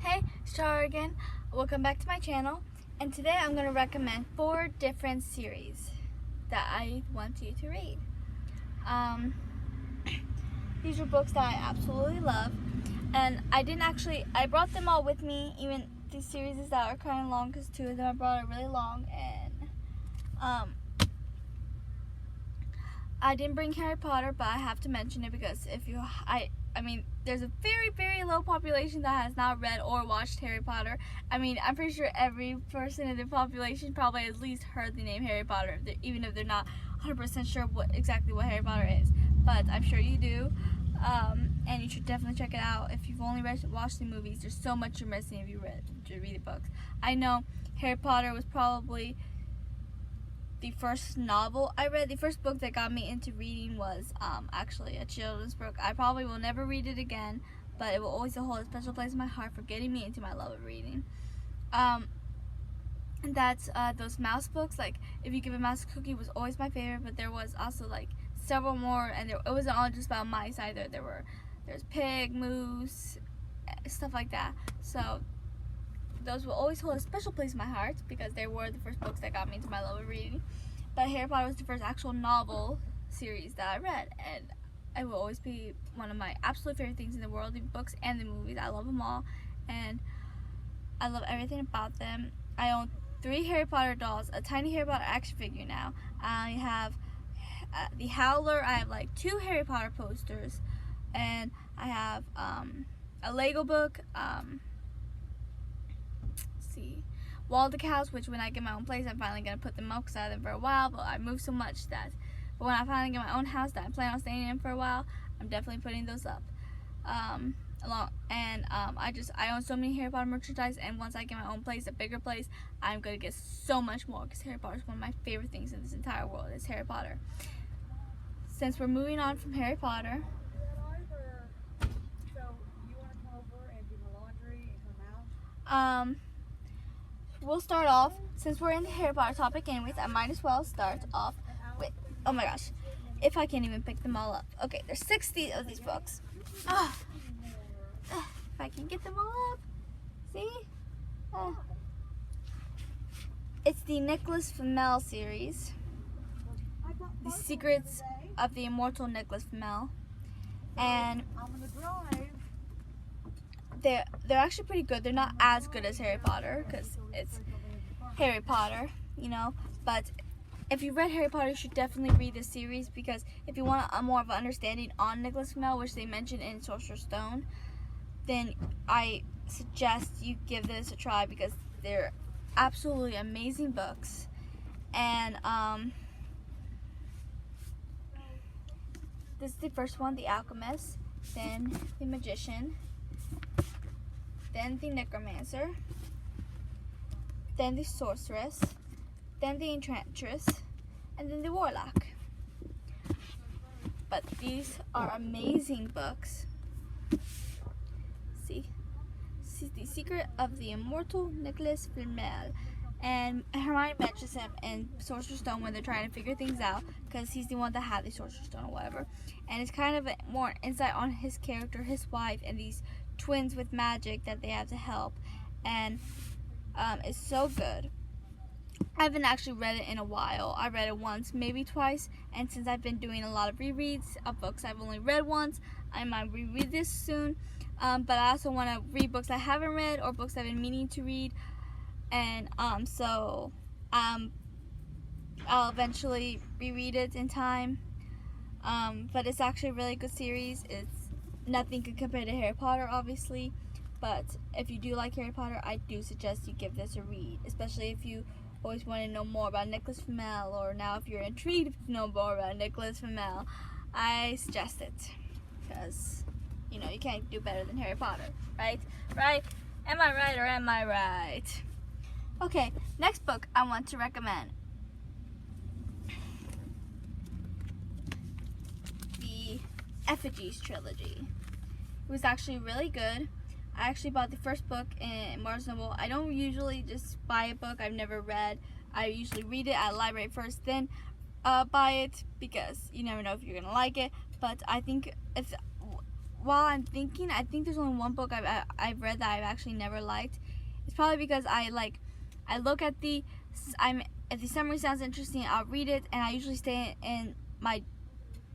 Hey, Star again. Welcome back to my channel. And today I'm going to recommend 4 different series that I want you to read. These are books that I absolutely love. And I brought them all with me, even these series that are kind of long, because 2 of them I brought are really long. And I didn't bring Harry Potter, but I have to mention it because there's a very, very low population that has not read or watched Harry Potter. I'm pretty sure every person in the population probably at least heard the name Harry Potter, even if they're not 100% sure exactly what Harry Potter is. But I'm sure you do, and you should definitely check it out. If you've only watched the movies, there's so much you're missing if you read the books. I know Harry Potter was probably the first novel I read. The first book that got me into reading was actually a children's book. I probably will never read it again, but it will always hold a special place in my heart for getting me into my love of reading. And that's those mouse books. Like If You Give a Mouse a Cookie was always my favorite, but there was also like several more, and it wasn't all just about mice either. There's pig, moose, stuff like that. So those will always hold a special place in my heart because they were the first books that got me into my love of reading. But Harry Potter was the first actual novel series that I read, and it will always be one of my absolute favorite things in the world, the books and the movies. I love them all, and I love everything about them. I own 3 Harry Potter dolls, a tiny Harry Potter action figure now. I have the Howler. I have like 2 Harry Potter posters, and I have a Lego book. Waldeck House, which when I get my own place, I'm finally going to put them up because I had them for a while, but I moved so much but when I finally get my own house that I plan on staying in for a while, I'm definitely putting those up. I own so many Harry Potter merchandise, and once I get my own place, a bigger place, I'm going to get so much more because Harry Potter is one of my favorite things in this entire world, is Harry Potter. Since we're moving on from Harry Potter, we'll start off, since we're in the Harry Potter topic anyways, I might as well start off with, oh my gosh, if I can't even pick them all up. Okay, there's 60 of these books. If I can get them all up, see? It's the Nicholas Flamel series, The Secrets of the Immortal Nicholas Flamel, and they're actually pretty good. They're not as good as Harry Potter because it's Harry Potter, but if you read Harry Potter, you should definitely read this series, because if you want more of an understanding on Nicholas Flamel, which they mentioned in Sorcerer's Stone, then I suggest you give this a try because they're absolutely amazing books. And this is the first one, The Alchemist, then The Magician, then The Necromancer, then The Sorceress, then The Enchantress, and then The Warlock. But these are amazing books. See? This is The Secret of the Immortal Nicholas Flamel. And Hermione mentions him in Sorcerer's Stone when they're trying to figure things out, because he's the one that had the Sorcerer's Stone or whatever. And it's kind of more insight on his character, his wife, and these twins with magic that they have to help. And it's so good. I haven't actually read it in a while. I read it once, maybe twice, and since I've been doing a lot of rereads of books I've only read once, I might reread this soon. But I also want to read books I haven't read or books I've been meaning to read, and I'll eventually reread it in time. But it's actually a really good series. It's nothing can compare to Harry Potter, obviously, but if you do like Harry Potter, I do suggest you give this a read, especially if you always want to know more about Nicholas Flamel, or now if you're intrigued to know more about Nicholas Flamel, I suggest it, because you can't do better than Harry Potter, right? Am I right or am I right? Okay, next book I want to recommend, the Effigies Trilogy. It was actually really good. I actually bought the first book in Barnes & Noble. I don't usually just buy a book I've never read. I usually read it at a library first, then buy it, because you never know if you're going to like it. But I think while I'm thinking, I think there's only one book I've read that I've actually never liked. It's probably because I look at if the summary sounds interesting, I'll read it, and I usually stay in my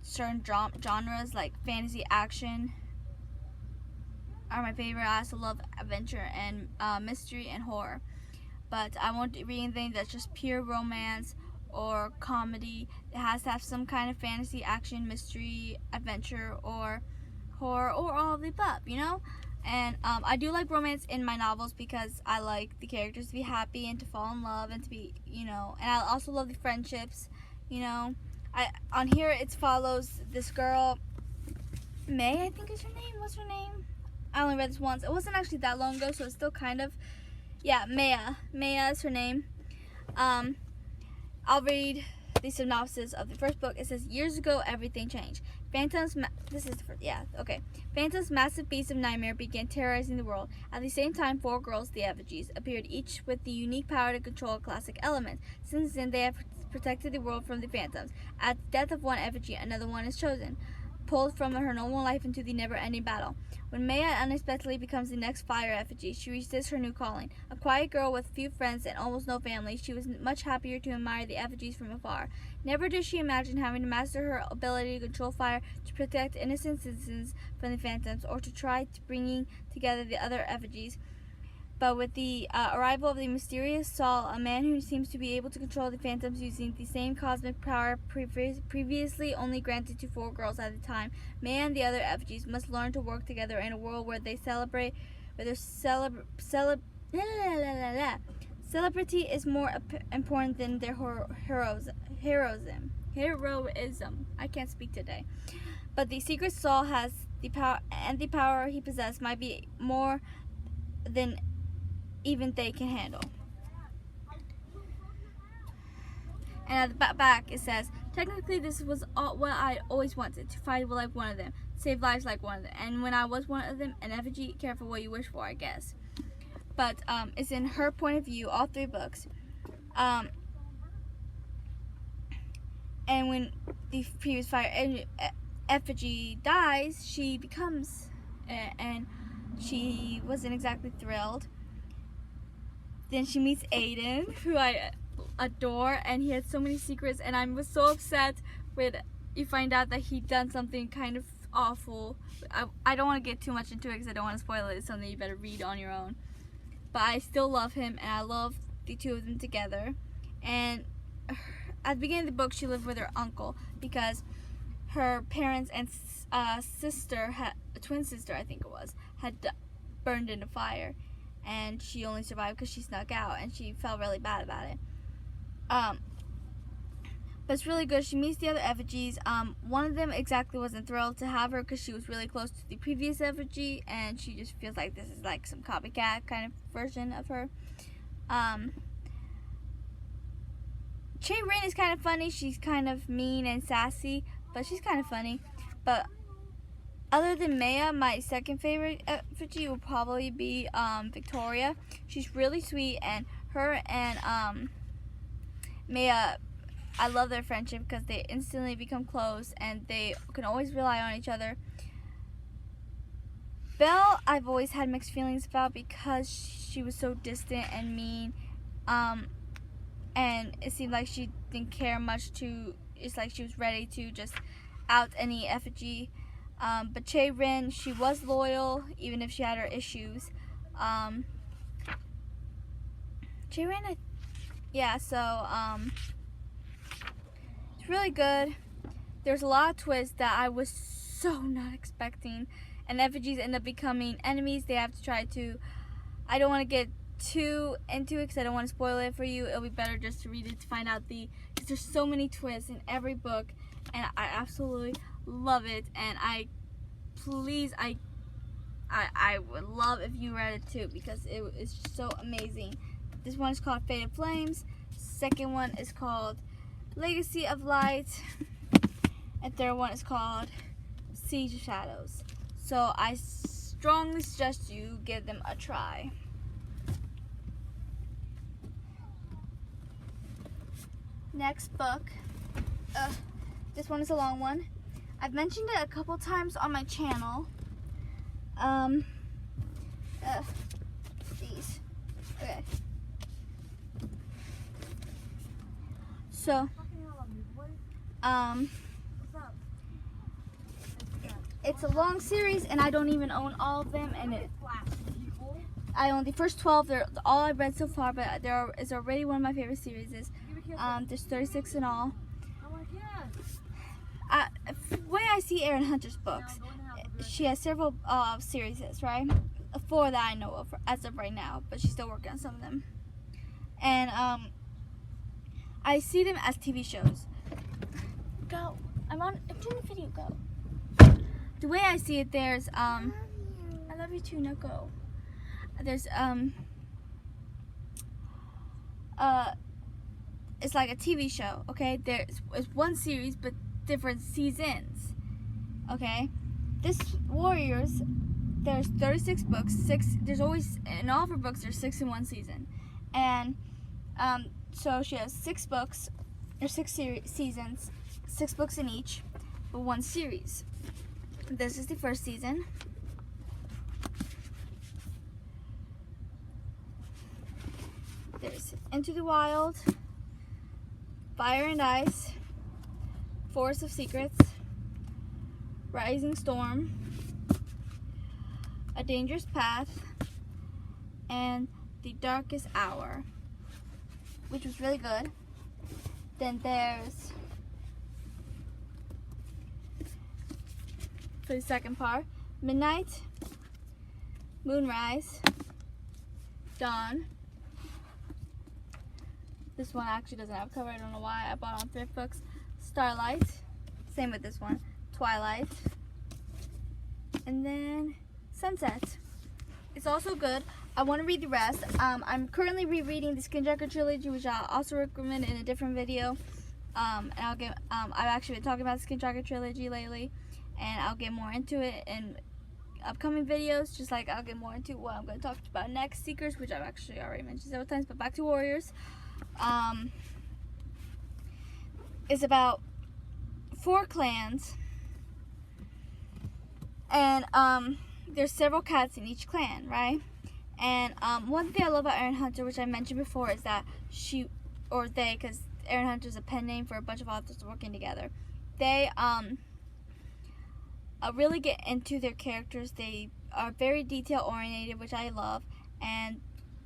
certain genres, like fantasy, action are my favorite. I also love adventure and mystery and horror, but I won't read anything that's just pure romance or comedy. It has to have some kind of fantasy, action, mystery, adventure, or horror, or all of the above, you know? And I do like romance in my novels because I like the characters to be happy and to fall in love and to be, you know, and I also love the friendships, you know. On here it follows this girl, May, I think is her name. What's her name? I only read this once. It wasn't actually that long ago, so it's still kind of, yeah, Maya. Maya is her name. I'll read the synopsis of the first book. It says, years ago, everything changed. Phantom's massive beast of nightmare began terrorizing the world. At the same time, 4 girls, the Effigies, appeared, each with the unique power to control a classic element. Since then, they have protected the world from the phantoms. At the death of one effigy, another one is chosen, pulled from her normal life into the never-ending battle. When Maya unexpectedly becomes the next fire effigy, she resists her new calling. A quiet girl with few friends and almost no family, she was much happier to admire the effigies from afar. Never did she imagine having to master her ability to control fire to protect innocent citizens from the phantoms, or to try bringing together the other effigies. But with the arrival of the mysterious Saul, a man who seems to be able to control the phantoms using the same cosmic power previously only granted to 4 girls at a time, May and the other effigies must learn to work together in a world where celebrity is more important than their heroism. I can't speak today. But the secret Saul has the power, and the power he possesses might be more than even they can handle. And at the back it says, technically this was what I always wanted, to fight like one of them, save lives like one of them, and when I was one of them, an effigy, careful what you wish for, I guess. But it's in her point of view, all 3 books. And when the previous fire effigy dies, she becomes, and she wasn't exactly thrilled. Then she meets Aiden, who I adore, and he had so many secrets, and I was so upset when you find out that he'd done something kind of awful. I don't want to get too much into it because I don't want to spoil it. It's something you better read on your own. But I still love him, and I love the 2 of them together. And at the beginning of the book, she lived with her uncle because her parents and sister, a twin sister I think it was, had burned in a fire. And she only survived because she snuck out, and she felt really bad about it. But it's really good. She meets the other effigies. One of them exactly wasn't thrilled to have her because she was really close to the previous effigy, and she just feels like this is like some copycat kind of version of her. Che Rin is kind of funny. She's kind of mean and sassy, but she's kind of funny. But other than Maya, my second favorite effigy will probably be Victoria. She's really sweet, and her and Maya, I love their friendship because they instantly become close and they can always rely on each other. Belle, I've always had mixed feelings about because she was so distant and mean, and it seemed like she didn't care much it's like she was ready to just out any effigy. But Che Rin, she was loyal even if she had her issues. Che Rin, it's really good. There's a lot of twists that I was so not expecting, and effigies end up becoming enemies. They have to try to, I don't want to get too into it because I don't want to spoil it for you. It'll be better just to read it to find out because there's so many twists in every book, and I absolutely love it. And I would love if you read it too because it is so amazing. This one is called Fate of Flames. Second one is called Legacy of Light. And third one is called Siege of Shadows. So I strongly suggest you give them a try. Next book. This one is a long one. I've mentioned it a couple times on my channel, Um, these. Okay. So, it's a long series, and I don't even own all of them, and I own the first 12. They're all I've read so far, but there is already one of my favorite series. There's 36 in all. The way I see Erin Hunter's books, she has several series, right? 4 that I know of as of right now, but she's still working on some of them. And I see them as TV shows. Go. I'm doing a video. Go. The way I see it, there's I love you too. Now go. There's it's like a TV show. Okay, it's one series but different seasons. Okay, this Warriors, there's 36 books. There's always in all of her books there's 6 in one season, and so she has 6 books or 6 seasons, 6 books in each, but one series. This is the first season. There's Into the Wild, Fire and Ice, Forest of Secrets, Rising Storm, A Dangerous Path, and The Darkest Hour, which was really good. Then there's, for the second part, Midnight, Moonrise, Dawn. This one actually doesn't have a cover. I don't know why. I bought it on thrift books. Starlight. Same with this one. Twilight. And then Sunset. It's also good. I want to read the rest. I'm currently rereading the Effigies Trilogy, which I'll also recommend in a different video. And I've actually been talking about the Effigies Trilogy lately, and I'll get more into it in upcoming videos. Just like I'll get more into what I'm going to talk about next. Seekers, which I've actually already mentioned several times. But back to Warriors. It's about 4 clans, and there's several cats in each clan, right? And one thing I love about Erin Hunter, which I mentioned before, is that because Erin Hunter is a pen name for a bunch of authors working together, they really get into their characters. They are very detail oriented, which I love, and